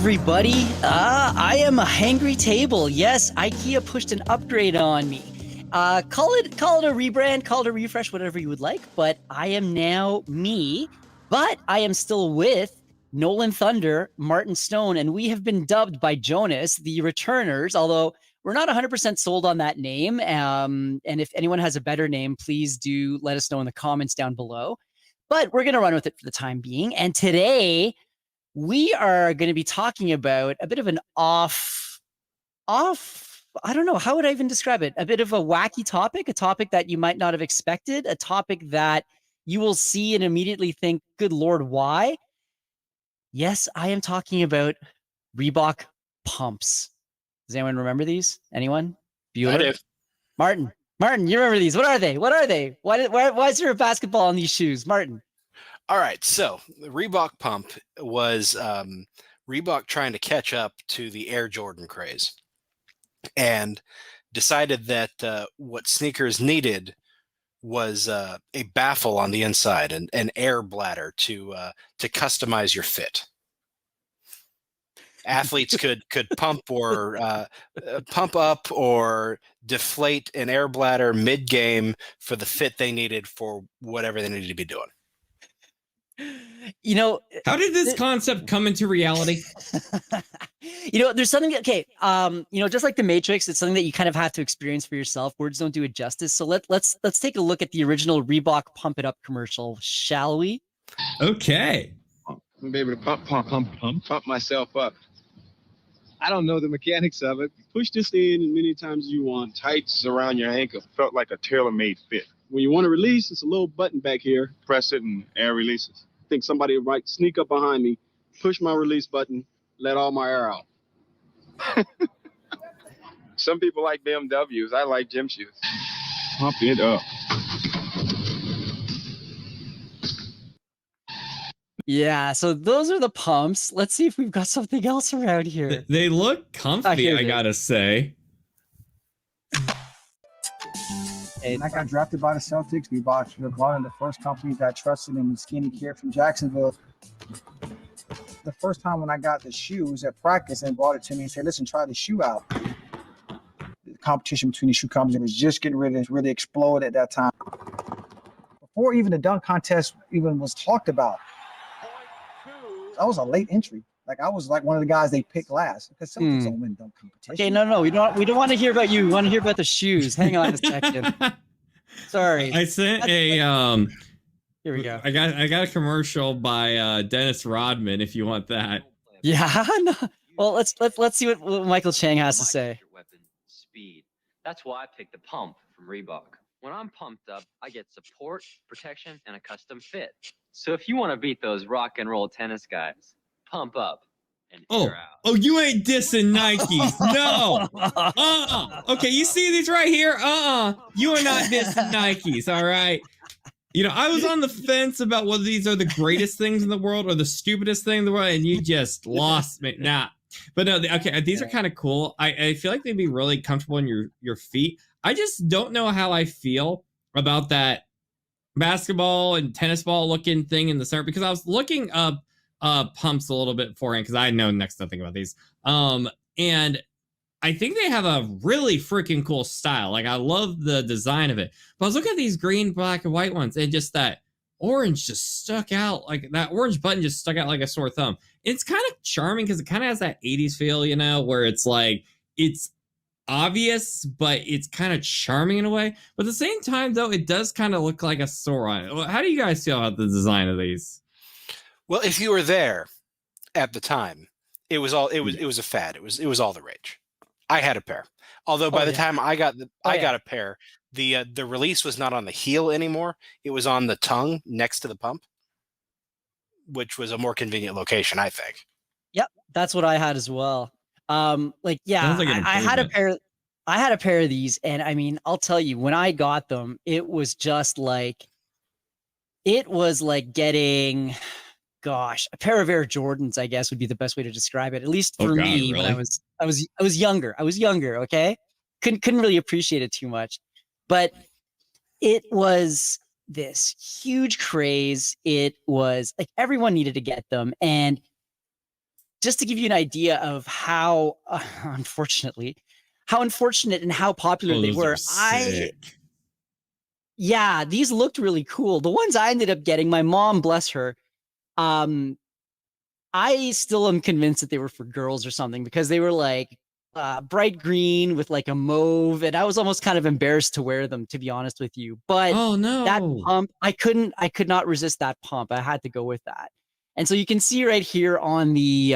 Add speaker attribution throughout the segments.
Speaker 1: everybody. I am A Hangry Table. Yes, IKEA pushed an upgrade on me. Call it a rebrand, call it a refresh, whatever you would like. But I am now me. But I am still with Nolan Thunder, Martin Stone, and we have been dubbed by Jonas the Returners. Although we're not 100% sold on that name. And if anyone has a better name, please do let us know in the comments down below. But we're gonna run with it for the time being. And today, we are going to be talking about a bit of an off, I don't know, how would I even describe it? A bit of a wacky topic, a topic that you might not have expected, a topic that you will see and immediately think, good Lord, why? Yes, I am talking about Reebok pumps. Does anyone remember these? Anyone? Bueller?
Speaker 2: I do.
Speaker 1: Martin, you remember these? What are they? Why is there a basketball on these shoes? Martin.
Speaker 2: All right, so the Reebok pump was Reebok trying to catch up to the Air Jordan craze, and decided that what sneakers needed was a baffle on the inside, and an air bladder to customize your fit. Athletes could pump or pump up or deflate an air bladder mid-game for the fit they needed for whatever they needed to be doing.
Speaker 1: You know,
Speaker 3: how did this concept come into reality?
Speaker 1: There's something, okay, just like the Matrix, it's something that you kind of have to experience for yourself. Words don't do it justice. So let's take a look at the original Reebok Pump It Up commercial, shall we?
Speaker 3: Okay.
Speaker 4: I'm able to pump myself up. I don't know the mechanics of it.
Speaker 5: Push this in as many times as you want.
Speaker 4: Tights around your ankle. Felt like a tailor-made fit.
Speaker 5: When you want to release, it's a little button back here.
Speaker 4: Press it and air releases.
Speaker 5: I think somebody might sneak up behind me, push my release button, let all my air out.
Speaker 4: Some people like BMWs. I like gym shoes. Pump it up.
Speaker 1: Yeah, so those are the pumps. Let's see if we've got something else around here.
Speaker 3: They look comfy, I gotta say.
Speaker 6: When I got drafted by the Celtics, we bought one of the first companies that trusted in skinny care from Jacksonville. The first time when I got the shoes at practice and brought it to me and said, listen, try the shoe out. The competition between the shoe companies was just getting ready to really explode at that time. Before even the dunk contest even was talked about, I was a late entry. Like I was like one of the guys they picked last because Celtics don't win dunk competition.
Speaker 1: Okay, no, we don't want to hear about you. We want to hear about the shoes. Hang on a second. Sorry.
Speaker 3: I sent
Speaker 1: Here we go.
Speaker 3: I got a commercial by Dennis Rodman if you want that.
Speaker 1: Yeah. No. Well, let's see what Michael Chang has to say.
Speaker 7: Weapon speed. That's why I picked the pump from Reebok. When I'm pumped up, I get support, protection, and a custom fit. So if you want to beat those rock and roll tennis guys, pump up and air out.
Speaker 3: Oh, you ain't dissing Nikes. No. Okay, you see these right here? You are not dissing Nikes, all right? I was on the fence about whether these are the greatest things in the world or the stupidest thing in the world, and you just lost me. Nah. But no, okay, these are kind of cool. I feel like they'd be really comfortable in your feet. I just don't know how I feel about that basketball and tennis ball looking thing in the center, because I was looking up pumps a little bit beforehand because I know next to nothing about these. And I think they have a really freaking cool style. Like I love the design of it. But I was looking at these green, black, and white ones, and just that orange just stuck out. Like that orange button just stuck out like a sore thumb. It's kind of charming because it kind of has that 80s feel, where it's like it's obvious, but it's kind of charming in a way. But at the same time, though, it does kind of look like a sore on it. How do you guys feel about the design of these?
Speaker 2: Well, if you were there at the time, it was a fad. It was all the rage. I had a pair. Although by the time I got a pair, the release was not on the heel anymore. It was on the tongue next to the pump, which was a more convenient location, I think.
Speaker 1: Yep, that's what I had as well. I had a pair. I had a pair of these, and I mean, I'll tell you, when I got them, it was like getting, gosh, a pair of Air Jordans, I guess would be the best way to describe it. At least for me, really? When I was younger. Okay, couldn't really appreciate it too much, but it was this huge craze. It was like everyone needed to get them, and just to give you an idea of how, how unfortunate and how popular
Speaker 3: Oh,
Speaker 1: they
Speaker 3: those
Speaker 1: were.
Speaker 3: are sick.
Speaker 1: Yeah, these looked really cool. The ones I ended up getting, my mom, bless her, I still am convinced that they were for girls or something because they were like bright green with like a mauve, and I was almost kind of embarrassed to wear them, to be honest with you. But
Speaker 3: Oh
Speaker 1: that
Speaker 3: no.
Speaker 1: pump, I could not resist that pump. I had to go with that. And so you can see right here on the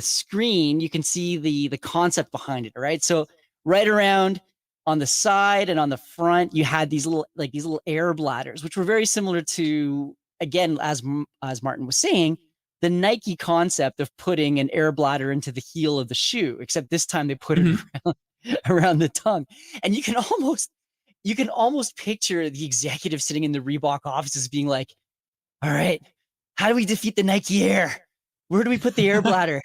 Speaker 1: screen, you can see the concept behind it, right? So right around on the side and on the front, you had these little air bladders, which were very similar to, again, as Martin was saying, the Nike concept of putting an air bladder into the heel of the shoe, except this time they put it around the tongue. And you can almost picture the executive sitting in the Reebok offices being like, all right, how do we defeat the Nike Air? Where do we put the air bladder?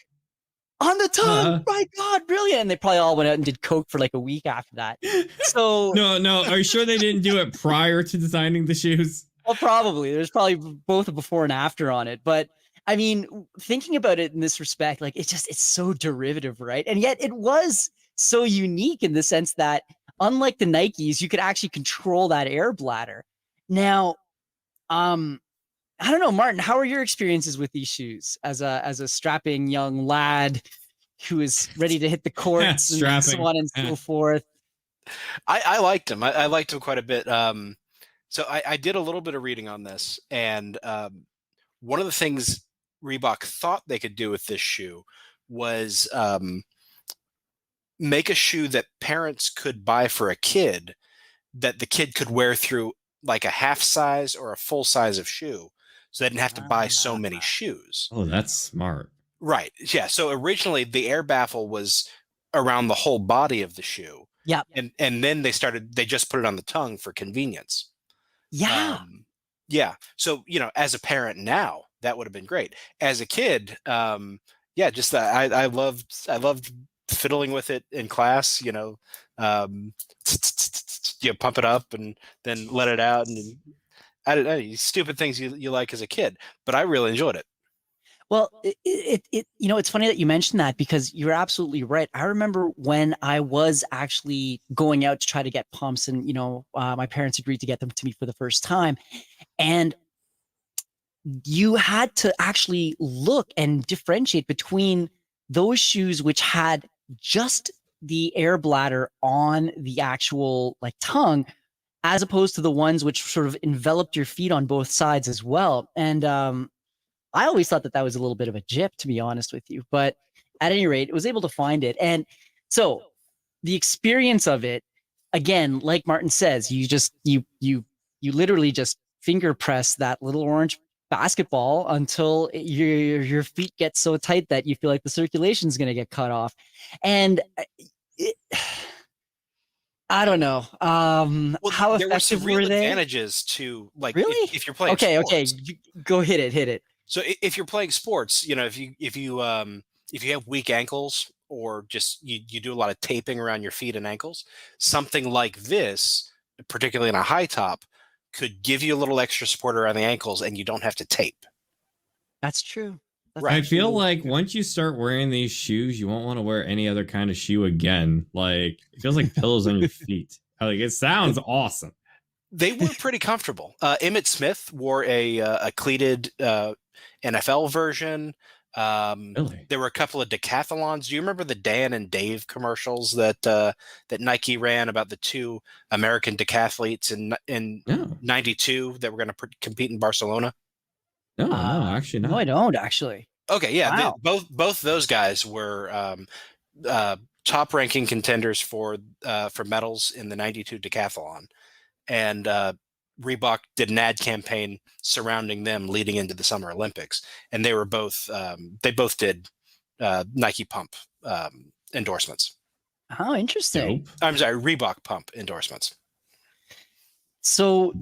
Speaker 1: On the tongue. My God, brilliant. And they probably all went out and did coke for like a week after that. So
Speaker 3: No. Are you sure they didn't do it prior to designing the shoes?
Speaker 1: well, probably. There's probably both a before and after on it. But I mean, thinking about it in this respect, like it's so derivative, right? And yet it was so unique in the sense that unlike the Nikes, you could actually control that air bladder. Now, I don't know, Martin, how are your experiences with these shoes as a strapping young lad who is ready to hit the courts and so on and so forth?
Speaker 2: I liked him. I liked him quite a bit. So I did a little bit of reading on this, and one of the things Reebok thought they could do with this shoe was make a shoe that parents could buy for a kid that the kid could wear through like a half size or a full size of shoe. So they didn't have to buy so many shoes.
Speaker 3: Oh, that's smart.
Speaker 2: Right. Yeah. So originally the air baffle was around the whole body of the shoe.
Speaker 1: Yeah.
Speaker 2: And then they just put it on the tongue for convenience.
Speaker 1: Yeah.
Speaker 2: Yeah. So, as a parent now, that would have been great. As a kid, just I loved fiddling with it in class, pump it up and then let it out, and I don't know, stupid things you like as a kid, but I really enjoyed it.
Speaker 1: Well, it's funny that you mentioned that because you're absolutely right. I remember when I was actually going out to try to get pumps, and my parents agreed to get them to me for the first time, and you had to actually look and differentiate between those shoes which had just the air bladder on the actual like tongue, as opposed to the ones which sort of enveloped your feet on both sides as well. And I always thought that was a little bit of a jip, to be honest with you. But at any rate, it was able to find it. And so the experience of it, again, like Martin says, you literally just finger press that little orange basketball until your feet get so tight that you feel like the circulation is going to get cut off. And I don't know. How
Speaker 2: there were some
Speaker 1: effective
Speaker 2: real
Speaker 1: were they?
Speaker 2: advantages to, like,
Speaker 1: Really?
Speaker 2: if you're playing
Speaker 1: Okay,
Speaker 2: sports.
Speaker 1: go hit it.
Speaker 2: So if you're playing sports, if you have weak ankles, or just you do a lot of taping around your feet and ankles, something like this, particularly in a high top, could give you a little extra support around the ankles, and you don't have to tape.
Speaker 1: That's true.
Speaker 3: I feel like once you start wearing these shoes, you won't want to wear any other kind of shoe again. Like, it feels like pillows on your feet. Like, it sounds awesome.
Speaker 2: They were pretty comfortable. Emmitt Smith wore a cleated NFL version.
Speaker 3: Really?
Speaker 2: There were a couple of decathlons. Do you remember the Dan and Dave commercials that Nike ran about the two American decathletes in '92 that were going to compete in Barcelona?
Speaker 3: No, actually not.
Speaker 1: No, I don't actually.
Speaker 2: Okay, yeah,
Speaker 1: Wow.
Speaker 2: both those guys were top-ranking contenders for medals in the '92 decathlon, and Reebok did an ad campaign surrounding them leading into the Summer Olympics, and they both did Nike pump endorsements.
Speaker 1: How interesting.
Speaker 3: Dope.
Speaker 2: I'm sorry, Reebok pump endorsements.
Speaker 1: So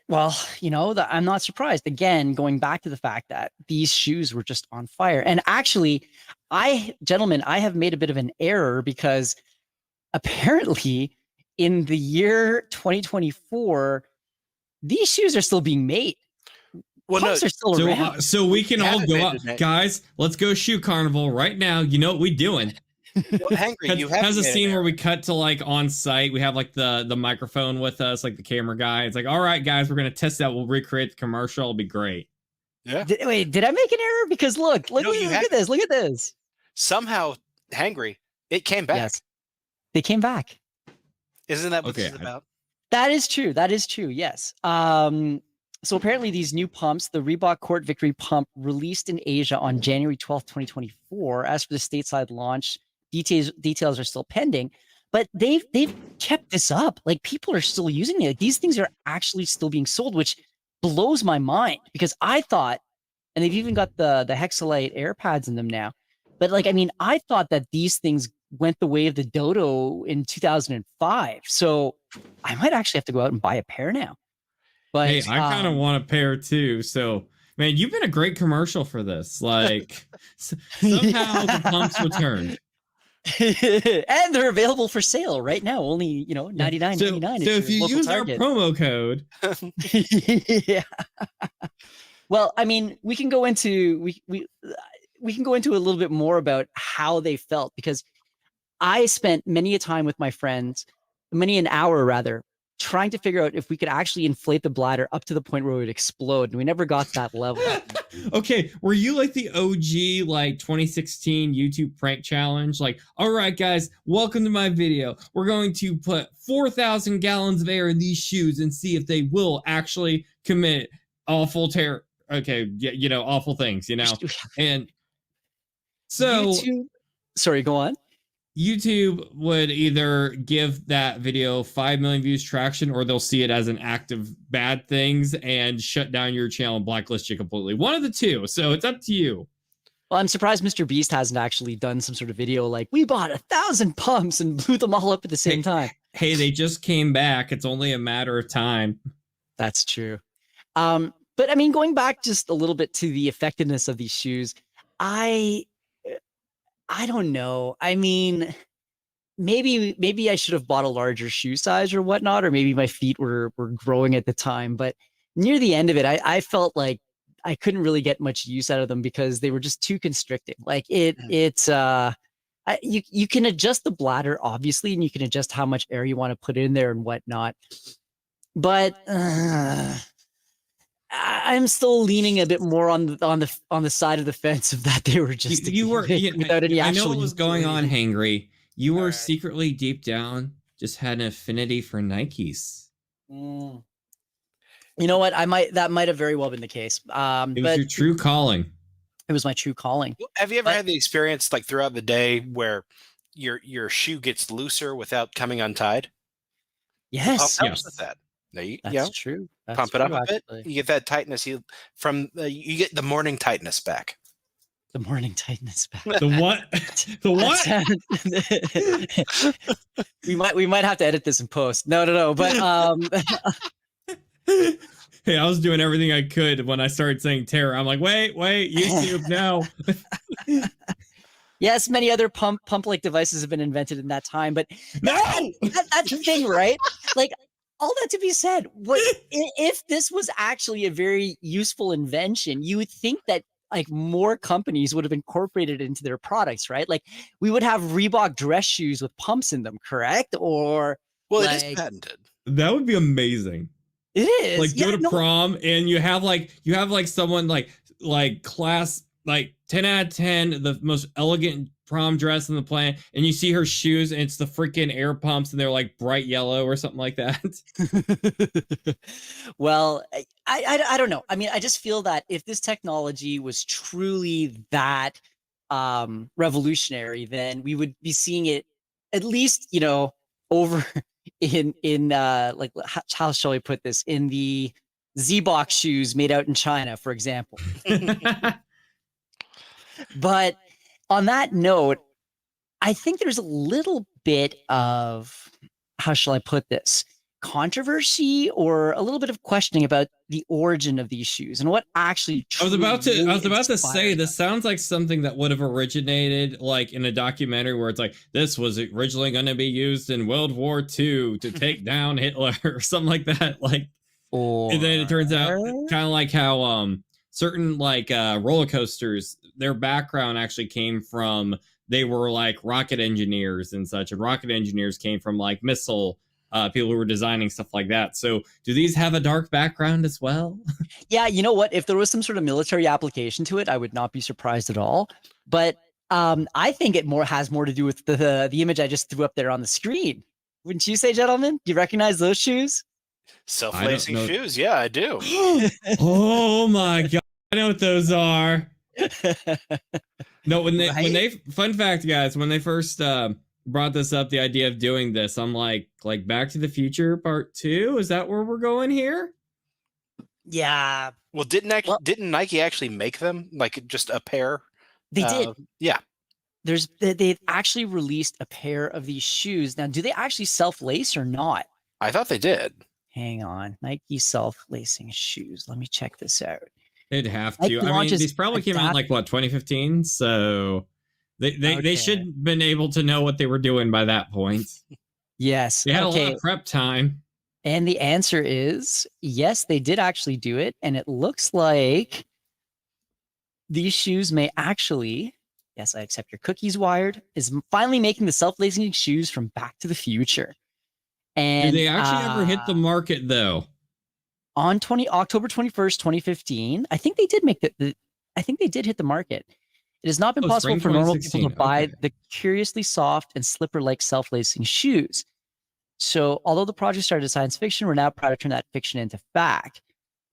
Speaker 1: I'm not surprised. Again, going back to the fact that these shoes were just on fire. And actually, I have made a bit of an error because apparently in the year 2024, these shoes are still being made.
Speaker 2: Well,
Speaker 1: Pumps are still
Speaker 3: So,
Speaker 1: around.
Speaker 3: so we can
Speaker 2: We
Speaker 3: all
Speaker 2: haven't
Speaker 3: go
Speaker 2: been
Speaker 3: out,
Speaker 2: to that.
Speaker 3: guys. Let's go shoe carnival right now. You know what we doing?
Speaker 2: Well, Hangry, you have
Speaker 3: Has a scene where we cut to like on site. We have like the microphone with us, like the camera guy. It's like, all right, guys, we're gonna test that. We'll recreate the commercial. It'll be great.
Speaker 2: Yeah.
Speaker 1: Wait, did I make an error? Because look
Speaker 2: No, you
Speaker 1: at
Speaker 2: haven't.
Speaker 1: this. Look at this.
Speaker 2: Somehow, Hangry, it came back.
Speaker 1: Yes, they came back.
Speaker 2: Isn't that what
Speaker 3: Okay,
Speaker 2: this is about?
Speaker 1: That is true. That is true. Yes. So apparently these new pumps, the Reebok Court Victory pump, released in Asia on January 12th, 2024. As for the stateside launch, details are still pending, but they've kept this up. Like people are still using it. Like, these things are actually still being sold, which blows my mind because I thought, and they've even got the Hexalite air pads in them now. But like, I mean, I thought that these things went the way of the dodo in 2005. So I might actually have to go out and buy a pair now. But
Speaker 3: Hey, I kind of want a pair too. So, man, you've been a great commercial for this. Like, somehow the pumps returned.
Speaker 1: and they're available for sale right now. Only, $99.99.
Speaker 3: So if you use our promo code,
Speaker 1: yeah. Well, I mean, we can go into we can go into a little bit more about how they felt because I spent many an hour rather, trying to figure out if we could actually inflate the bladder up to the point where it would explode, and we never got to that level.
Speaker 3: Okay, were you like the OG like 2016 YouTube prank challenge? Like, all right, guys, welcome to my video. We're going to put 4,000 gallons of air in these shoes and see if they will actually commit awful terror. Okay, awful things, and so.
Speaker 1: YouTube, sorry, go on.
Speaker 3: YouTube would either give that video 5 million views traction, or they'll see it as an act of bad things and shut down your channel and blacklist you completely. One of the two. So it's up to you.
Speaker 1: Well, I'm surprised Mr. Beast hasn't actually done some sort of video like, we bought 1,000 pumps and blew them all up at the same time.
Speaker 3: Hey, they just came back. It's only a matter of time.
Speaker 1: That's true. But I mean, going back just a little bit to the effectiveness of these shoes, I don't know. I mean, maybe I should have bought a larger shoe size or whatnot, or maybe my feet were growing at the time. But near the end of it, I felt like I couldn't really get much use out of them because they were just too constricting. Like you can adjust the bladder obviously, and you can adjust how much air you want to put in there and whatnot. But I'm still leaning a bit more on the side of the fence of that they were just without any actual.
Speaker 3: I know what was going on, Hangry. You were
Speaker 1: right.
Speaker 3: secretly deep down just had an affinity for Nikes.
Speaker 1: You know what? That might have very well been the case.
Speaker 3: It was your true calling.
Speaker 1: It was my true calling.
Speaker 2: Have you ever had the experience like throughout the day where your shoe gets looser without coming untied?
Speaker 1: Yes.
Speaker 2: Pump helps with that.
Speaker 1: That's true. That's
Speaker 2: pump it up a bit.
Speaker 1: actually.
Speaker 2: You get that tightness. You get the morning tightness back.
Speaker 1: The morning tightness back.
Speaker 3: The what? The what?
Speaker 1: we might have to edit this in post. No. But
Speaker 3: hey, I was doing everything I could when I started saying terror. I'm like, wait, YouTube, no.
Speaker 1: Yes, many other pump-like devices have been invented in that time, but
Speaker 3: No!
Speaker 1: That's the thing, right? Like, all that to be said, if this was actually a very useful invention, you would think that like more companies would have incorporated it into their products, right? Like we would have Reebok dress shoes with pumps in them, correct? Or
Speaker 2: it is patented.
Speaker 3: That would be amazing.
Speaker 1: It is.
Speaker 3: Like go to prom and you have like someone like class like 10 out of 10, the most elegant prom dress in the planet, and you see her shoes and it's the freaking air pumps and they're like bright yellow or something like that.
Speaker 1: Well, I don't know. I mean, I just feel that if this technology was truly that revolutionary, then we would be seeing it at least, over in like how shall I put this, in the Z-Box shoes made out in China, for example. But on that note, I think there's a little bit of, how shall I put this, controversy or a little bit of questioning about the origin of these shoes and what actually.
Speaker 3: I was about to say this sounds like something that would have originated like in a documentary where it's like this was originally going to be used in World War II to take down Hitler or something like that. Like
Speaker 1: Or
Speaker 3: And then it turns out kind of like how certain like roller coasters, their background actually came from, they were like rocket engineers and such, and rocket engineers came from like missile people who were designing stuff like that. So do these have a dark background as well?
Speaker 1: Yeah, you know what? If there was some sort of military application to it, I would not be surprised at all. But I think it has more to do with the image I just threw up there on the screen. Wouldn't you say, gentlemen? Do you recognize those shoes?
Speaker 2: Self-lacing shoes. Yeah, I do.
Speaker 3: Oh my god, I know what those are. No, when they fun fact, guys, when they first brought this up, the idea of doing this, I'm like Back to the Future Part 2. Is that where we're going here?
Speaker 1: Yeah.
Speaker 2: Well, didn't Nike actually make them, like just a pair?
Speaker 1: They did.
Speaker 2: Yeah.
Speaker 1: They've actually released a pair of these shoes. Now, do they actually self-lace or not?
Speaker 2: I thought they did.
Speaker 1: Hang on. Nike self-lacing shoes. Let me check this out.
Speaker 3: They'd have to. I mean, these probably came out in 2015, so they should have been able to know what they were doing by that point.
Speaker 1: Yes.
Speaker 3: They had a lot of prep time.
Speaker 1: And the answer is yes, they did actually do it. And it looks like these shoes may actually, yes, I accept your cookies, Wired, is finally making the self-lacing shoes from Back to the Future. And
Speaker 3: did they actually ever hit the market though?
Speaker 1: On October 21st, 2015, I think they did make I think they did hit the market. It has not been possible for normal people to buy the curiously soft and slipper-like self-lacing shoes. So although the project started as science fiction, we're now proud to turn that fiction into fact.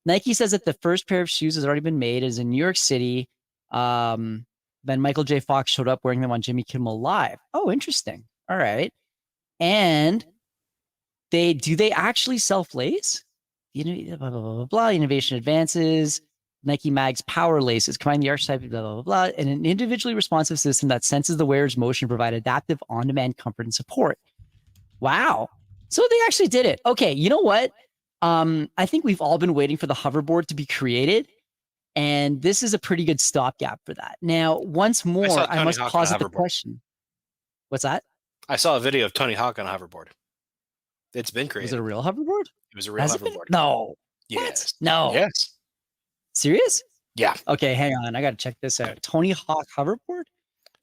Speaker 1: Nike says that the first pair of shoes has already been made, is in New York City. Then Michael J. Fox showed up wearing them on Jimmy Kimmel Live. Oh, interesting. All right. And do they actually self-lace? Blah, blah, blah, blah, blah. Innovation advances. Nike Mag's power laces combine the archetype, blah, blah, blah, blah, and an individually responsive system that senses the wearer's motion to provide adaptive on-demand comfort and support. Wow. So they actually did it. Okay, you know what? I think we've all been waiting for the hoverboard to be created, and this is a pretty good stopgap for that. Now, once more, I must posit the question. What's that?
Speaker 2: I saw a video of Tony Hawk on a hoverboard. It's been created.
Speaker 1: Was it a real hoverboard?
Speaker 2: It was a real hoverboard.
Speaker 1: No.
Speaker 2: Yes.
Speaker 1: What? No.
Speaker 2: Yes.
Speaker 1: Serious?
Speaker 2: Yeah.
Speaker 1: Okay, hang on. I got to check this out. Tony Hawk hoverboard?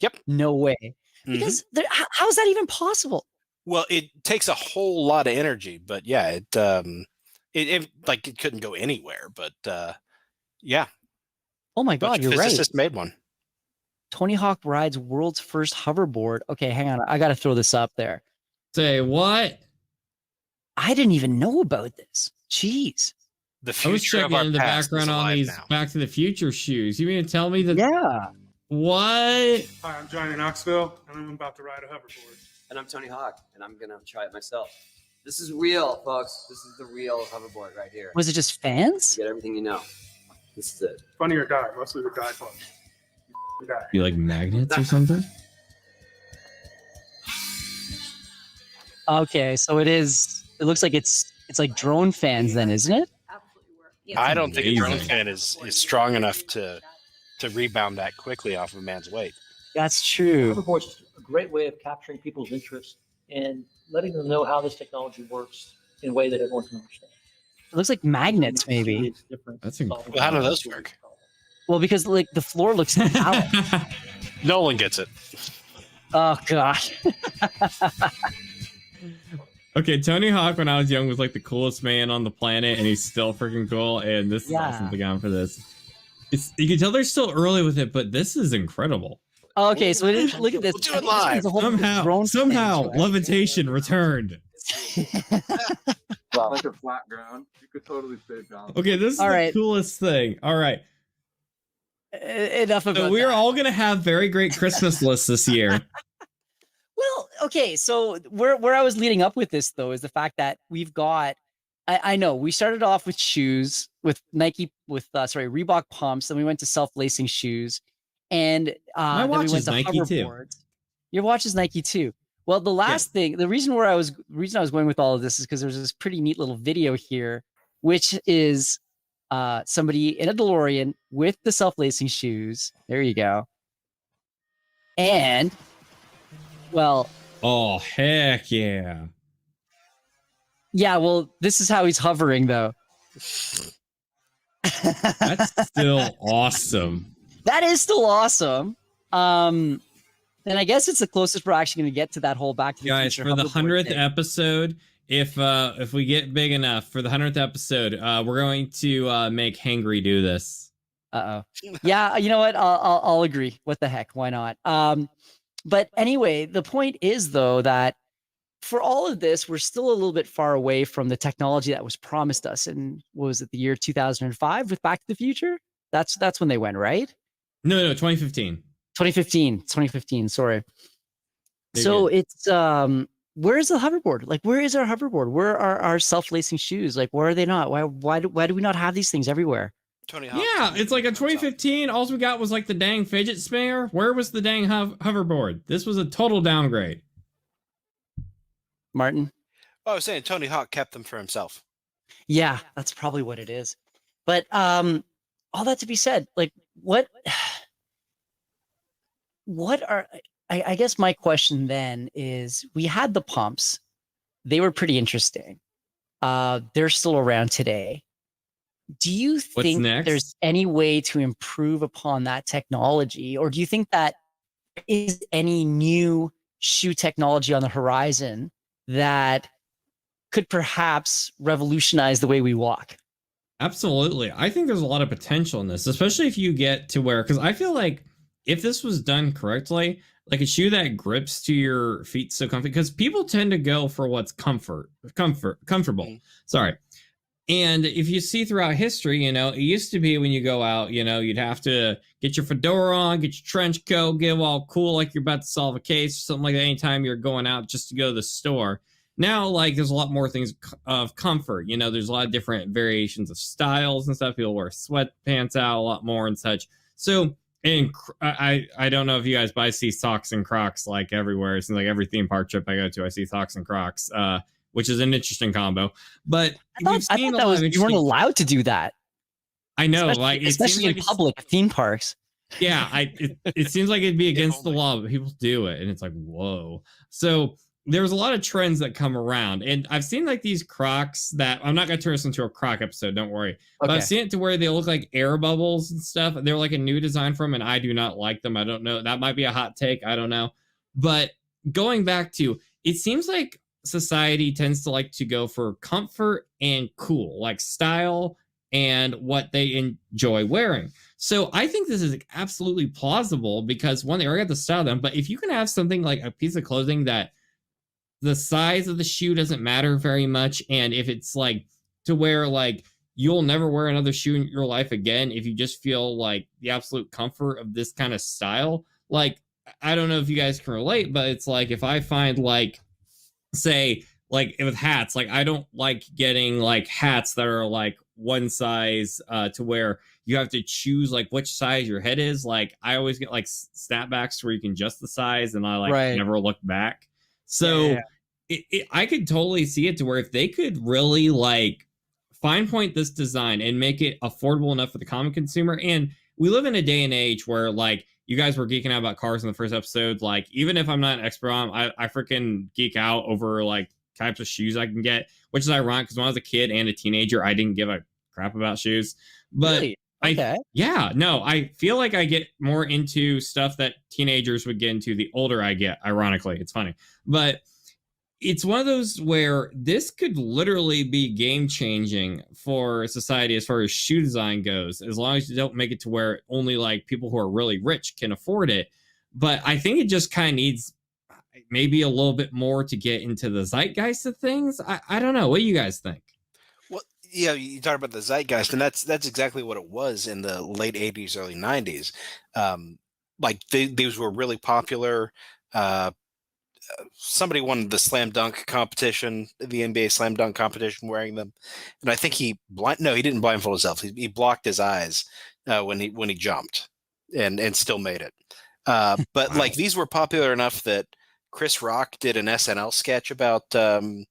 Speaker 2: Yep.
Speaker 1: No way. Because how is that even possible?
Speaker 2: Well, it takes a whole lot of energy, but yeah, it like it couldn't go anywhere, but yeah.
Speaker 1: Oh my God, you're right.
Speaker 2: Physicist made one.
Speaker 1: Tony Hawk rides world's first hoverboard. Okay, hang on. I got to throw this up there.
Speaker 3: Say what?
Speaker 1: I didn't even know about this. Jeez.
Speaker 2: The future
Speaker 3: I was checking in the background on these Back to the Future shoes. You mean to tell me that?
Speaker 1: Yeah.
Speaker 3: What?
Speaker 8: Hi, I'm Johnny Knoxville, and I'm about to ride a hoverboard.
Speaker 9: And I'm Tony Hawk, and I'm gonna try it myself. This is real, folks. This is the real hoverboard right here.
Speaker 1: Was it just fans?
Speaker 9: You get everything you know. This is it.
Speaker 8: Funny or die, mostly the die part.
Speaker 3: You like magnets or something?
Speaker 1: Okay, so it is. It looks like it's like drone fans, then, isn't it?
Speaker 2: I don't think a drone fan is strong enough to rebound that quickly off of a man's weight.
Speaker 1: That's true.
Speaker 10: Hoverboard's a great way of capturing people's interest and letting them know how this technology works in a way that everyone can understand.
Speaker 1: It looks like magnets, maybe.
Speaker 3: That's incredible.
Speaker 2: Well, how do those work?
Speaker 1: Well, because like the floor looks metallic.
Speaker 2: Nolan gets it.
Speaker 1: Oh gosh.
Speaker 3: Okay, Tony Hawk when I was young was like the coolest man on the planet, and he's still freaking cool. And this is awesome to go on for this. You can tell they're still early with it, but this is incredible.
Speaker 1: Okay, so it is, look at this.
Speaker 2: We'll do it live.
Speaker 3: Somehow, levitation returned.
Speaker 4: Like a flat ground, you could totally stay down.
Speaker 3: Okay, this is the coolest thing. All right.
Speaker 1: Enough about
Speaker 3: So we're all gonna have very great Christmas lists this year.
Speaker 1: Well, okay, so where I was leading up with this though is the fact that we've got. I know we started off with shoes with Reebok pumps, then we went to self-lacing shoes, and
Speaker 3: my watch is Nike too.
Speaker 1: Your watch is Nike too. Well, the last thing, the reason I was going with all of this is because there's this pretty neat little video here, which is somebody in a DeLorean with the self-lacing shoes. There you go. And well,
Speaker 3: oh heck yeah.
Speaker 1: Yeah, well, this is how he's hovering though.
Speaker 3: That's still awesome.
Speaker 1: That is still awesome. Then I guess it's the closest we're actually going to get to that whole Back to the
Speaker 3: Guys,
Speaker 1: Future
Speaker 3: for the
Speaker 1: hoverboard
Speaker 3: 100th
Speaker 1: thing.
Speaker 3: episode, if we get big enough for the 100th episode, we're going to make Hangry do this.
Speaker 1: Yeah, you know what? I'll agree. What the heck? Why not? But anyway, the point is though that for all of this, we're still a little bit far away from the technology that was promised us. And what was it, the year 2005 with Back to the Future? That's when they went, right?
Speaker 3: No, 2015.
Speaker 1: 2015. Sorry.
Speaker 3: They
Speaker 1: So
Speaker 3: did.
Speaker 1: it's where's the hoverboard? Like, where is our hoverboard? Where are our self-lacing shoes? Like, where are they not? Why do we not have these things everywhere?
Speaker 2: Tony Hawk.
Speaker 3: Yeah, it's like a 2015. All we got was like the dang fidget spinner. Where was the dang hoverboard? This was a total downgrade.
Speaker 1: Martin?
Speaker 2: Oh, I was saying Tony Hawk kept them for himself.
Speaker 1: Yeah, that's probably what it is. But all that to be said, like what are I guess my question then is, we had the pumps. They were pretty interesting. They're still around today. Do you think there's any way to improve upon that technology? Or do you think that there is any new shoe technology on the horizon that could perhaps revolutionize the way we walk?
Speaker 3: Absolutely. I think there's a lot of potential in this, especially if you get to where, because I feel like if this was done correctly, like a shoe that grips to your feet so comfy, because people tend to go for what's comfortable. Sorry. And if you see throughout history, you know, it used to be when you go out, you know, you'd have to get your fedora on, get your trench coat, get all cool like you're about to solve a case or something like that anytime you're going out just to go to the store. Now, like, there's a lot more things of comfort. You know, there's a lot of different variations of styles and stuff. People wear sweatpants out a lot more and such. So, and I don't know if you guys, but I see socks and Crocs like everywhere. It seems like every theme park trip I go to, I see socks and Crocs, which is an interesting combo. But
Speaker 1: I thought that was, you weren't allowed to do that.
Speaker 3: I know,
Speaker 1: especially in public theme parks.
Speaker 3: Yeah, it seems like it'd be against the law, but people do it, and it's like, whoa. So there's a lot of trends that come around, and I've seen like these Crocs that I'm not going to turn this into a Croc episode, don't worry. But I've seen it to where they look like air bubbles and stuff. They're like a new design from them, and I do not like them. I don't know. That might be a hot take. I don't know. But going back to, it seems like society tends to like to go for comfort and cool, like style and what they enjoy wearing. So I think this is absolutely plausible because one, they already got the style of them, but if you can have something like a piece of clothing that the size of the shoe doesn't matter very much, and if it's like to where like you'll never wear another shoe in your life again if you just feel like the absolute comfort of this kind of style. Like, I don't know if you guys can relate, but it's like if I find like, say, like with hats, like I don't like getting like hats that are like one size to where you have to choose like which size your head is. Like I always get like snapbacks where you can adjust the size, and I like never look back. So I could totally see it to where if they could really like fine point this design and make it affordable enough for the common consumer. And we live in a day and age where like you guys were geeking out about cars in the first episode. Like, even if I'm not an expert on them, I freaking geek out over like types of shoes I can get, which is ironic because when I was a kid and a teenager, I didn't give a crap about shoes. But
Speaker 1: really? Okay.
Speaker 3: I feel like I get more into stuff that teenagers would get into the older I get. Ironically, it's funny, but it's one of those where this could literally be game changing for society as far as shoe design goes, as long as you don't make it to where only like people who are really rich can afford it. But I think it just kind of needs maybe a little bit more to get into the zeitgeist of things. I don't know. What do you guys think?
Speaker 2: Well, yeah, you talk about the zeitgeist, and that's exactly what it was in the late 80s, early 90s. Like these were really popular. Somebody won the slam dunk competition, the NBA slam dunk competition, wearing them, and I think he didn't blindfold himself. He blocked his eyes when he jumped, and still made it. But like these were popular enough that Chris Rock did an SNL sketch about the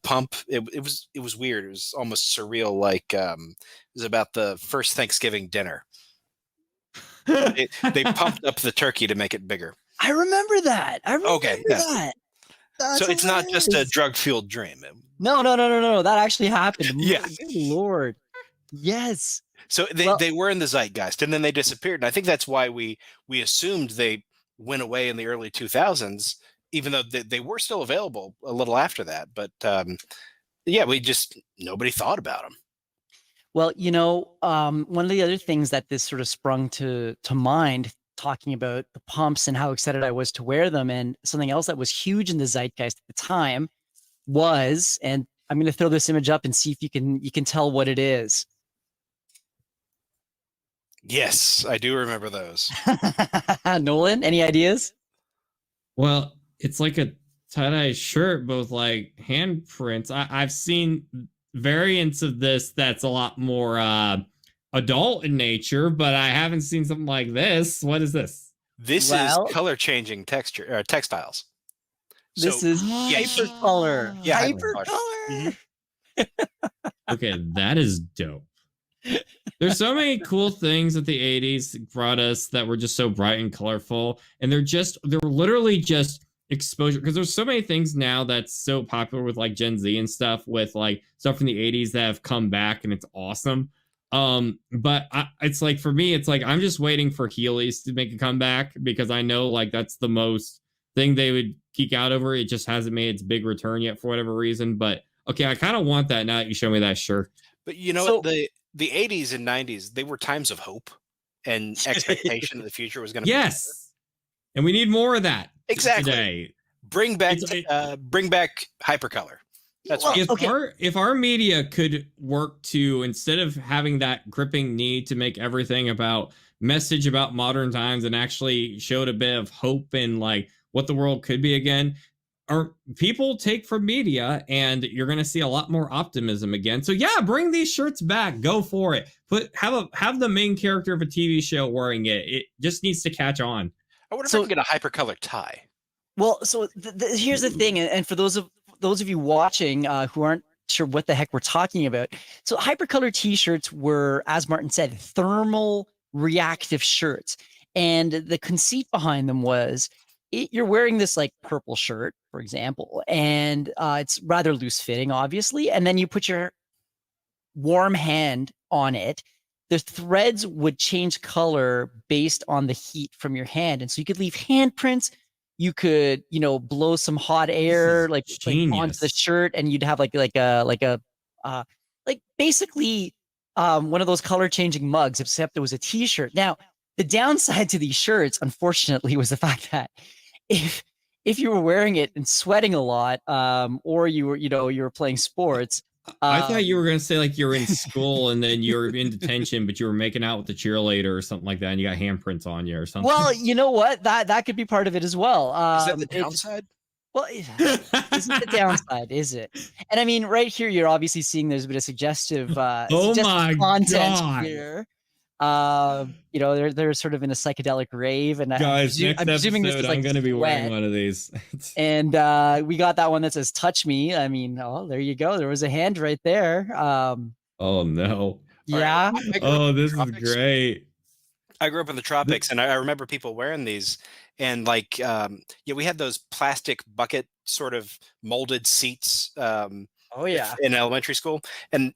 Speaker 2: pump. It was weird. It was almost surreal. Like it was about the first Thanksgiving dinner. They pumped up the turkey to make it bigger.
Speaker 1: I remember that. I remember that.
Speaker 2: So it's not just a drug-fueled dream.
Speaker 1: No. That actually happened.
Speaker 2: Yes.
Speaker 1: Good Lord. Yes.
Speaker 2: So they were in the zeitgeist, and then they disappeared. And I think that's why we assumed they went away in the early 2000s, even though they were still available a little after that. But yeah, nobody thought about them.
Speaker 1: Well, one of the other things that this sort of sprung to mind, talking about the pumps and how excited I was to wear them, and something else that was huge in the zeitgeist at the time was, and I'm going to throw this image up and see if you can tell what it is.
Speaker 2: Yes, I do remember those.
Speaker 1: Nolan, any ideas?
Speaker 3: Well, it's like a tie-dye shirt, both like handprints. I've seen variants of this that's a lot more adult in nature, but I haven't seen something like this. What is this?
Speaker 2: This is color changing textiles.
Speaker 1: This is hypercolor.
Speaker 2: Yeah,
Speaker 1: hypercolor.
Speaker 3: Okay, that is dope. There's so many cool things that the 80s brought us that were just so bright and colorful, and they're literally just exposure, because there's so many things now that's so popular with like Gen Z and stuff, with like stuff from the 80s that have come back, and it's awesome. But it's like, for me, it's like I'm just waiting for Heelys to make a comeback, because I know like that's the most thing they would geek out over. It just hasn't made its big return yet for whatever reason. But okay, I kind of want that now that you show me that shirt.
Speaker 2: But the 80s and 90s, they were times of hope and expectation that the future was going to be better.
Speaker 3: And we need more of that.
Speaker 2: Exactly.
Speaker 3: Today.
Speaker 2: Bring back hypercolor. That's
Speaker 3: if our media could work to, instead of having that gripping need to make everything about message about modern times, and actually showed a bit of hope and like what the world could be again, or people take from media, and you're going to see a lot more optimism again. So yeah, bring these shirts back. Go for it. Have the main character of a TV show wearing it. It just needs to catch on.
Speaker 2: I wonder if I can get a hypercolor tie.
Speaker 1: Well, so here's the thing, and for those of you watching who aren't sure what the heck we're talking about, so hypercolor T-shirts were, as Martin said, thermal reactive shirts, and the conceit behind them was, you're wearing this like purple shirt, for example, and it's rather loose fitting, obviously, and then you put your warm hand on it. The threads would change color based on the heat from your hand, and so you could leave handprints. You could, blow some hot air like onto the shirt, and you'd have basically one of those color changing mugs, except it was a T-shirt. Now, the downside to these shirts, unfortunately, was the fact that if you were wearing it and sweating a lot, or you were playing sports.
Speaker 3: I thought you were going to say like you're in school and then you're in detention, but you were making out with the cheerleader or something like that, and you got handprints on you or something.
Speaker 1: Well, you know what? That could be part of it as well.
Speaker 2: Is that the downside?
Speaker 1: Well, isn't the downside, is it? And I mean, right here, you're obviously seeing there's a bit of suggestive content here. They're sort of in a psychedelic rave, and
Speaker 3: guys, I'm assuming this is like, I'm going to be wearing one of these.
Speaker 1: And we got that one that says "Touch Me." I mean, there you go. There was a hand right there.
Speaker 3: Oh no!
Speaker 1: Yeah.
Speaker 3: Oh, this is great.
Speaker 2: I grew up in the tropics, and I remember people wearing these, and like, we had those plastic bucket sort of molded seats.
Speaker 1: Oh yeah.
Speaker 2: In elementary school, and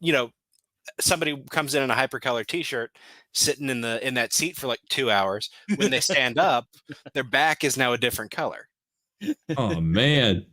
Speaker 2: somebody comes in a hypercolor T-shirt, sitting in that seat for like 2 hours. When they stand up, their back is now a different color.
Speaker 3: Oh man.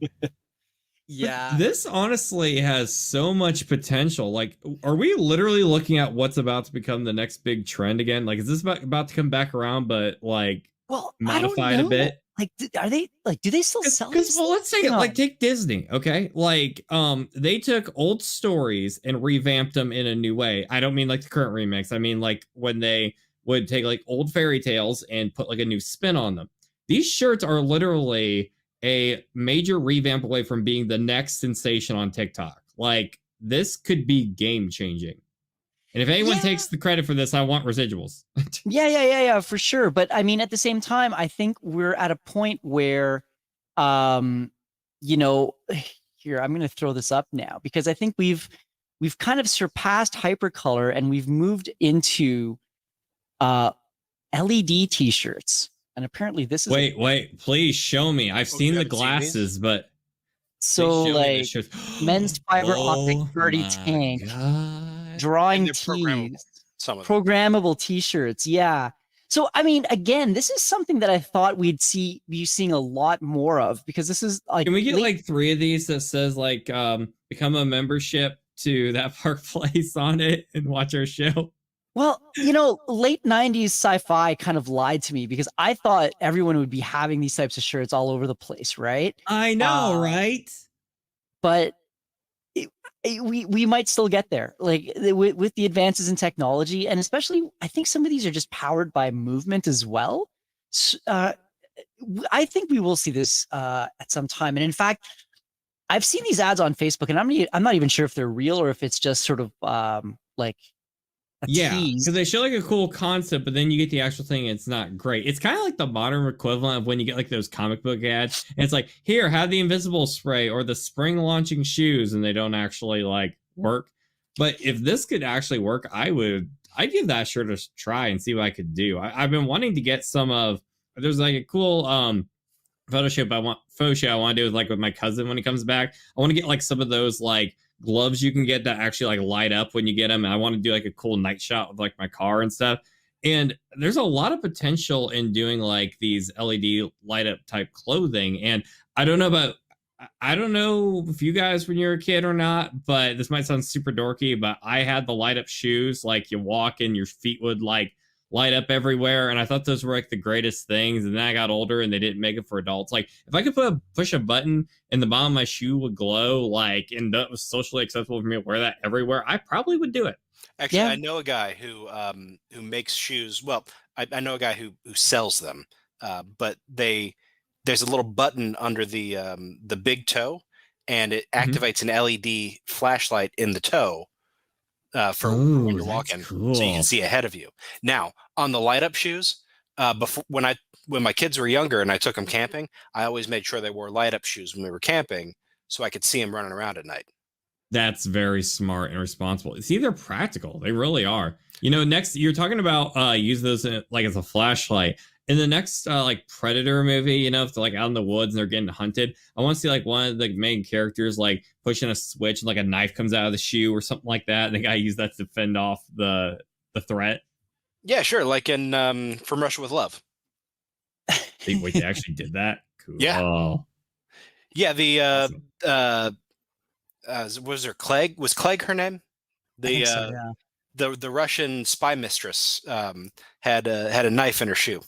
Speaker 1: Yeah.
Speaker 3: This honestly has so much potential. Like, are we literally looking at what's about to become the next big trend again? Like, is this about to come back around, but like modified a bit?
Speaker 1: Like, are they like? Do they still sell these?
Speaker 3: Well, let's say like take Disney, okay? Like, they took old stories and revamped them in a new way. I don't mean like the current remix. I mean like when they would take like old fairy tales and put like a new spin on them. These shirts are literally a major revamp away from being the next sensation on TikTok. Like, this could be game changing. And if anyone takes the credit for this, I want residuals.
Speaker 1: Yeah, for sure. But I mean, at the same time, I think we're at a point where, here, I'm going to throw this up now, because I think we've kind of surpassed hypercolor, and we've moved into LED T-shirts. And apparently this is...
Speaker 3: Wait, please show me. I've seen the glasses, but...
Speaker 1: So
Speaker 3: They show me the
Speaker 1: like
Speaker 3: shirts.
Speaker 1: men's fiber optic
Speaker 3: Oh
Speaker 1: 30
Speaker 3: my
Speaker 1: tank,
Speaker 3: God.
Speaker 2: And
Speaker 1: drawing
Speaker 2: they're programmable.
Speaker 1: tees,
Speaker 2: Some of them.
Speaker 1: programmable t-shirts. Yeah. So I mean, again, this is something that I thought we'd be seeing a lot more of, because this is like
Speaker 3: Can we get like 3 of these that says like become a membership to that park place on it and watch our show?
Speaker 1: Well, late 90s sci-fi kind of lied to me, because I thought everyone would be having these types of shirts all over the place, right?
Speaker 3: I know, right?
Speaker 1: But we might still get there, like with the advances in technology, and especially I think some of these are just powered by movement as well. I think we will see this at some time, and in fact, I've seen these ads on Facebook, and I'm not even sure if they're real or if it's just sort of like a tease.
Speaker 3: Because they show like a cool concept, but then you get the actual thing and it's not great. It's kind of like the modern equivalent of when you get like those comic book ads and it's like, here, have the invisible spray or the spring launching shoes, and they don't actually like work. But if this could actually work, I'd give that shirt a try and see what I could do. I've been wanting to get some of, there's like a cool photo shoot I want to do with my cousin when he comes back. I want to get like some of those like gloves you can get that actually like light up when you get them, and I want to do like a cool night shot with like my car and stuff. And there's a lot of potential in doing like these LED light up type clothing. And I don't know if you guys when you're a kid or not, but this might sound super dorky, but I had the light up shoes, like you walk and your feet would like light up everywhere, and I thought those were like the greatest things. And then I got older and they didn't make it for adults. Like if I could push a button and the bottom of my shoe would glow, like, and that was socially acceptable for me to wear that everywhere, I probably would do it.
Speaker 2: Actually, yeah. I know a guy who makes shoes. Well, I know a guy who sells them, but there's a little button under the big toe, and it activates an LED flashlight in the toe for when you're walking,
Speaker 3: cool.
Speaker 2: So you can see ahead of you. Now, on the light up shoes, before when my kids were younger and I took them camping, I always made sure they wore light up shoes when we were camping, so I could see them running around at night.
Speaker 3: That's very smart and responsible. See, they're practical. They really are. Next you're talking about use those like as a flashlight. In the next like Predator movie, if they're like out in the woods and they're getting hunted, I want to see like one of the main characters like pushing a switch and like a knife comes out of the shoe or something like that, and the guy use that to fend off the threat.
Speaker 2: Yeah, sure. Like in From Russia with Love.
Speaker 3: Wait, they actually did that? Cool.
Speaker 2: Yeah. Yeah, the was there Clegg? Was Clegg her name? The Russian spy mistress had a knife in her shoe.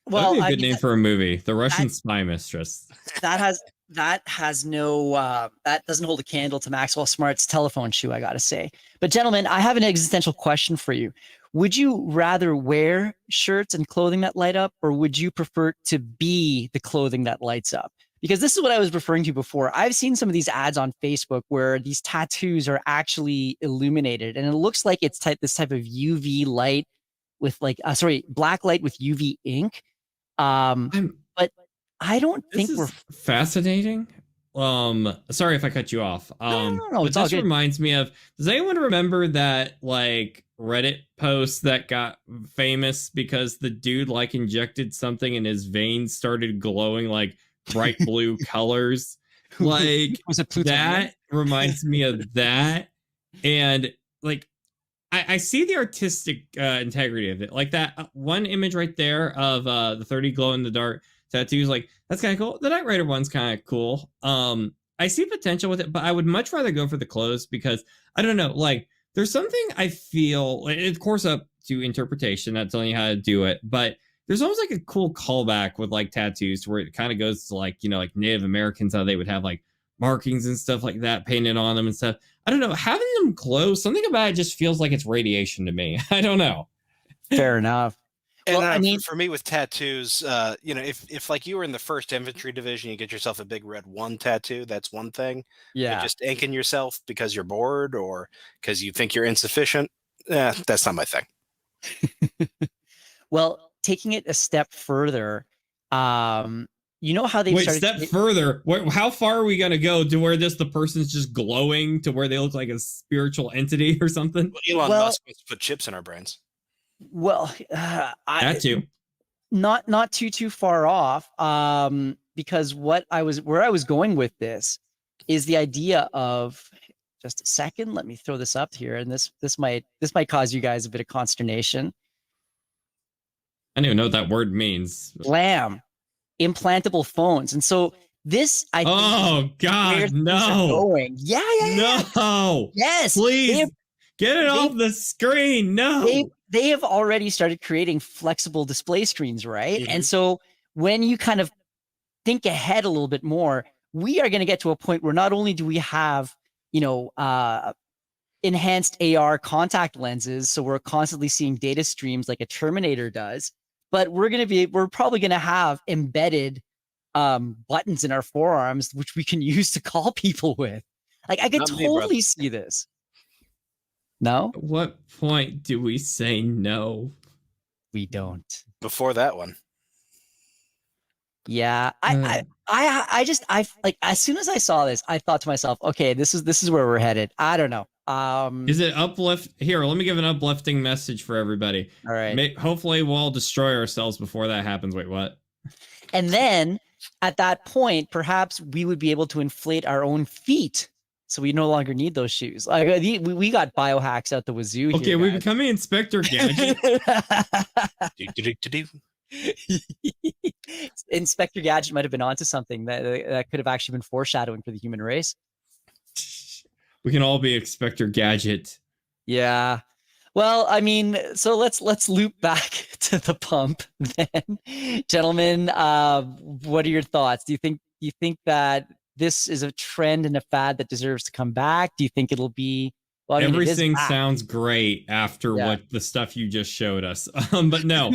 Speaker 1: Well,
Speaker 3: that'd be a good name for a movie, The Russian Spy Mistress.
Speaker 1: That has no that doesn't hold a candle to Maxwell Smart's telephone shoe, I gotta say. But gentlemen, I have an existential question for you. Would you rather wear shirts and clothing that light up, or would you prefer to be the clothing that lights up? Because this is what I was referring to before. I've seen some of these ads on Facebook where these tattoos are actually illuminated, and it looks like it's this type of UV light with like black light with UV ink. But I don't think we're
Speaker 3: fascinating. Sorry if I cut you off.
Speaker 1: No, it's all good.
Speaker 3: This reminds me of, does anyone remember that like Reddit post that got famous because the dude like injected something and his veins started glowing like bright blue colors? Like
Speaker 1: was it
Speaker 3: that reminds me of that. And like I see the artistic integrity of it. Like that one image right there of the 30 glow in the dark tattoos, like that's kind of cool. The Knight Rider one's kind of cool. I see potential with it, but I would much rather go for the clothes because I don't know, like there's something I feel, like, of course up to interpretation, not telling you how to do it, but there's almost like a cool callback with like tattoos where it kind of goes to like, like Native Americans, how they would have like markings and stuff like that painted on them and stuff. I don't know, having them glow, something about it just feels like it's radiation to me. I don't know.
Speaker 1: Fair enough.
Speaker 2: And I mean, for me with tattoos, if like you were in the 1st Infantry Division, you get yourself a big red 1 tattoo, that's one thing.
Speaker 1: Yeah.
Speaker 2: But just inking yourself because you're bored or because you think you're insufficient, that's not my thing.
Speaker 1: Well, taking it a step further, you know how they've started...
Speaker 3: further. How far are we going to go to where the person's just glowing to where they look like a spiritual entity or something?
Speaker 2: Elon Musk wants to put chips in our brains.
Speaker 1: Well,
Speaker 3: that too.
Speaker 1: not too far off. Because where I was going with this is the idea of, just a second, let me throw this up here, and this might cause you guys a bit of consternation.
Speaker 3: I don't even know what that word means.
Speaker 1: GLAM, implantable phones, and so this, I think,
Speaker 3: oh God, no!
Speaker 1: Going. Yeah.
Speaker 3: No!
Speaker 1: Yes,
Speaker 3: please get it off the screen. No,
Speaker 1: they have already started creating flexible display screens, right?
Speaker 2: Mhm.
Speaker 1: And so when you kind of think ahead a little bit more, we are going to get to a point where not only do we have, enhanced AR contact lenses, so we're constantly seeing data streams like a Terminator does, but we're probably going to have embedded buttons in our forearms, which we can use to call people with. Like, I could totally see this. No?
Speaker 3: At what point do we say no?
Speaker 1: We don't.
Speaker 2: Before that one.
Speaker 1: Yeah, I just like, as soon as I saw this, I thought to myself, okay, this is where we're headed. I don't know.
Speaker 3: Is it uplift? Here, let me give an uplifting message for everybody.
Speaker 1: All right.
Speaker 3: Hopefully we'll all destroy ourselves before that happens. Wait, what?
Speaker 1: And then at that point, perhaps we would be able to inflate our own feet, so we no longer need those shoes. Like, we got biohacks out the wazoo.
Speaker 3: Okay,
Speaker 1: here,
Speaker 3: we're
Speaker 1: guys.
Speaker 3: becoming Inspector Gadget.
Speaker 1: Inspector Gadget might have been onto something that could have actually been foreshadowing for the human race.
Speaker 3: We can all be Inspector Gadget.
Speaker 1: Yeah. Well, I mean, so let's loop back to the pump then, gentlemen. What are your thoughts? Do you think that this is a trend and a fad that deserves to come back? Do you think it'll be? Well, I mean,
Speaker 3: everything sounds great after what the stuff you just showed us. But no,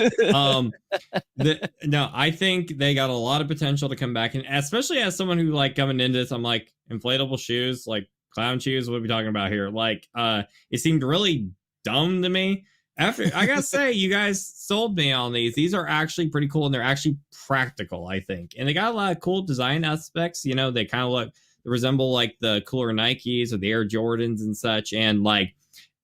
Speaker 3: no, I think they got a lot of potential to come back. And especially as someone who, like, coming into this, I'm like, inflatable shoes, like clown shoes, what are we talking about here? Like, it seemed really dumb to me. After, I gotta say, you guys sold me on these. These are actually pretty cool, and they're actually practical, I think. And they got a lot of cool design aspects. You know, they kind of resemble like the cooler Nikes or the Air Jordans and such. And like,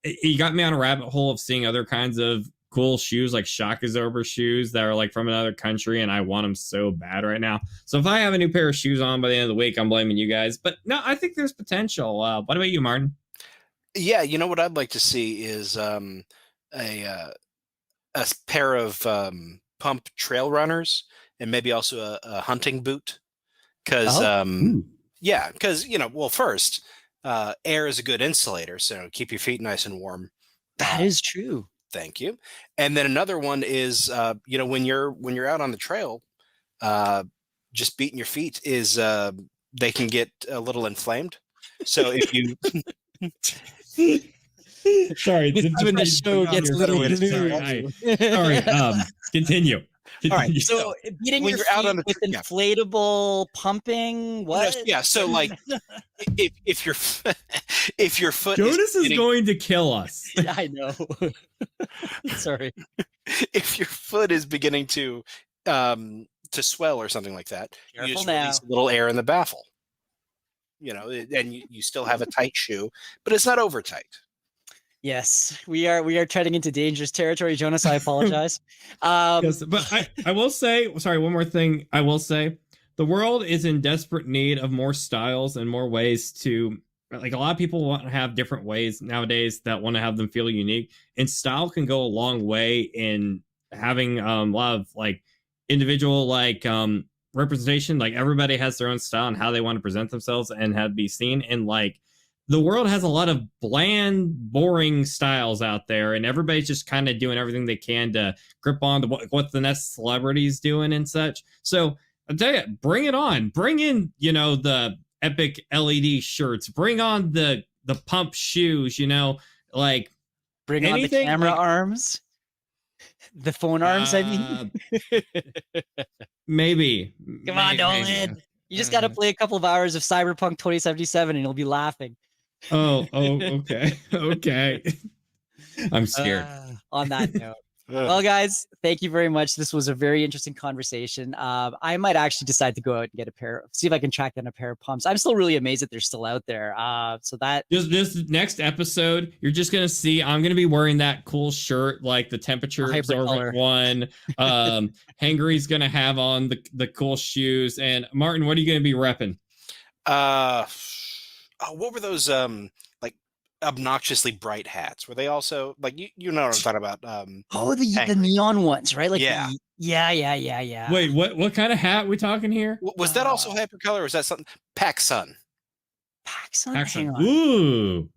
Speaker 3: you got me on a rabbit hole of seeing other kinds of cool shoes, like shock absorber shoes that are like from another country, and I want them so bad right now. So if I have a new pair of shoes on by the end of the week, I'm blaming you guys. But no, I think there's potential. What about you, Martin?
Speaker 2: Yeah, you know what I'd like to see is a pair of pump trail runners, and maybe also a hunting boot, because yeah, because well, first, air is a good insulator, so keep your feet nice and warm.
Speaker 1: That is true.
Speaker 2: Thank you. And then another one is when you're out on the trail, just beating your feet is they can get a little inflamed. So if you
Speaker 3: sorry,
Speaker 1: when the show gets a little
Speaker 3: sorry, continue.
Speaker 1: All right, so beating
Speaker 2: when
Speaker 1: your
Speaker 2: you're
Speaker 1: feet
Speaker 2: out on the
Speaker 1: with inflatable pumping, what?
Speaker 2: Yeah, so like if your foot
Speaker 3: Jonas is going to kill us.
Speaker 1: Yeah, I know. Sorry.
Speaker 2: If your foot is beginning to swell or something like that, you just release a little air in the baffle. And you still have a tight shoe, but it's not over tight.
Speaker 1: Yes, we are treading into dangerous territory, Jonas. I apologize.
Speaker 3: Yes, but I will say, sorry, one more thing. I will say, the world is in desperate need of more styles and more ways to, like, a lot of people want to have different ways nowadays that want to have them feel unique, and style can go a long way in having a lot of like individual representation. Like, everybody has their own style and how they want to present themselves and have be seen. And like, the world has a lot of bland, boring styles out there, and everybody's just kind of doing everything they can to grip on to what the next celebrity's doing and such. So I'll tell you, bring it on. Bring in, the epic LED shirts. Bring on the pump shoes, like
Speaker 1: bring
Speaker 3: anything,
Speaker 1: on the camera arms. The phone arms, I mean.
Speaker 3: Maybe.
Speaker 1: Come on, Nolan. You just got to play a couple of hours of Cyberpunk 2077 and you'll be laughing.
Speaker 3: Oh, okay. Okay. I'm scared.
Speaker 1: On that note. Well, guys, thank you very much. This was a very interesting conversation. I might actually decide to go out and get see if I can track down a pair of pumps. I'm still really amazed that they're still out there. So that
Speaker 3: just this next episode, you're just gonna see I'm gonna be wearing that cool shirt, like the temperature absorbent one. Hangry's gonna have on the cool shoes. And Martin, what are you gonna be repping?
Speaker 2: What were those like obnoxiously bright hats? Were they also like you know what I'm talking about?
Speaker 1: the neon ones, right? Like
Speaker 2: yeah.
Speaker 1: Yeah.
Speaker 3: Wait, what kind of hat we talking here?
Speaker 2: Was that also hypercolor, or was that something? PacSun.
Speaker 1: Hang on.
Speaker 3: Ooh,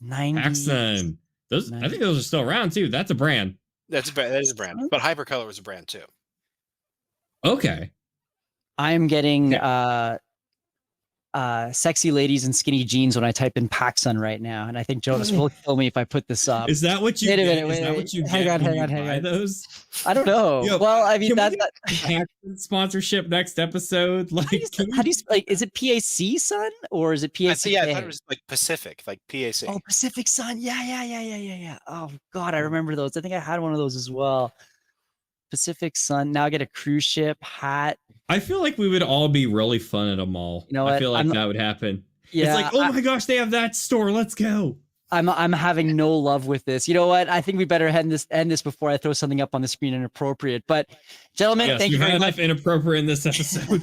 Speaker 1: 90s.
Speaker 3: PacSun. Those, I think those are still around too. That's a brand.
Speaker 2: That is a brand, but hypercolor was a brand too.
Speaker 3: Okay.
Speaker 1: I'm getting sexy ladies in skinny jeans when I type in PacSun right now, and I think Jonas will kill me if I put this up.
Speaker 3: Is that what you
Speaker 1: Wait a
Speaker 3: get?
Speaker 1: minute,
Speaker 3: Is that what you
Speaker 1: hang
Speaker 3: get
Speaker 1: on,
Speaker 3: when
Speaker 1: hang
Speaker 3: you buy
Speaker 1: on.
Speaker 3: those?
Speaker 1: I don't know.
Speaker 3: Yo,
Speaker 1: well, I mean
Speaker 3: can
Speaker 1: that
Speaker 3: PacSun sponsorship next episode. Like,
Speaker 1: how do you like? Is it PAC Sun or is it PAC?
Speaker 2: Yeah, I thought it was like Pacific, like PAC.
Speaker 1: Oh, Pacific Sun. Yeah. Oh God, I remember those. I think I had one of those as well. Pacific Sun. Now I get a cruise ship hat.
Speaker 3: I feel like we would all be really fun at a mall.
Speaker 1: You know
Speaker 3: I
Speaker 1: what?
Speaker 3: feel like that would happen.
Speaker 1: Yeah,
Speaker 3: it's like, oh my gosh, they have that store. Let's go.
Speaker 1: I'm having no love with this. You know what? I think we better end this before I throw something up on the screen inappropriate. But gentlemen, thank you very much.
Speaker 3: Inappropriate in this episode.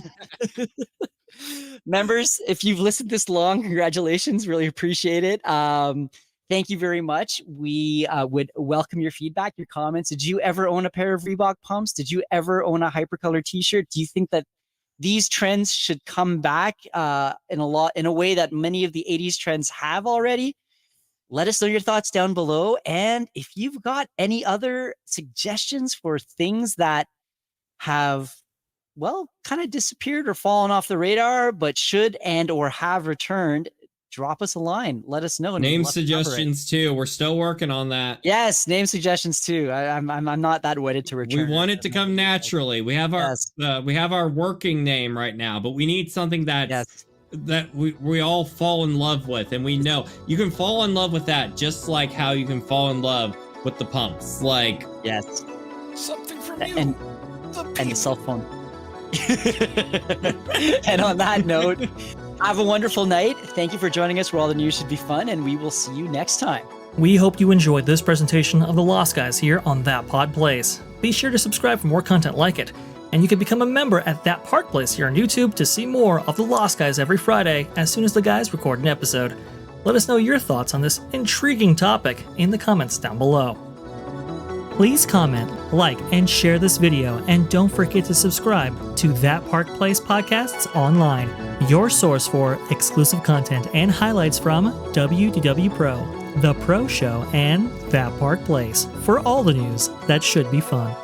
Speaker 1: Members, if you've listened this long, congratulations. Really appreciate it. Thank you very much. We would welcome your feedback, your comments. Did you ever own a pair of Reebok pumps? Did you ever own a hypercolor t-shirt? Do you think that these trends should come back in a way that many of the 80s trends have already? Let us know your thoughts down below. And if you've got any other suggestions for things that have, well, kind of disappeared or fallen off the radar, but should and or have returned, drop us a line. Let us know.
Speaker 3: Name suggestions too. We're still working on that.
Speaker 1: Yes, name suggestions too. I'm not that wedded to return.
Speaker 3: We want it to come naturally. We have our working name right now, but we need something that we all fall in love with, and we know you can fall in love with that just like how you can fall in love with the pumps. Like
Speaker 2: something from you
Speaker 1: and the cell phone. And on that note, have a wonderful night. Thank you for joining us where all the news should be fun, and we will see you next time.
Speaker 10: We hope you enjoyed this presentation of The Lost Guys here on That Pod Plays. Be sure to subscribe for more content like it, and you can become a member at That Park Place here on YouTube to see more of The Lost Guys every Friday as soon as the guys record an episode. Let us know your thoughts on this intriguing topic in the comments down below. Please comment, like, and share this video, and don't forget to subscribe to That Park Place Podcasts Online, your source for exclusive content and highlights from WDW Pro, The Pro Show, and That Park Place for all the news that should be fun.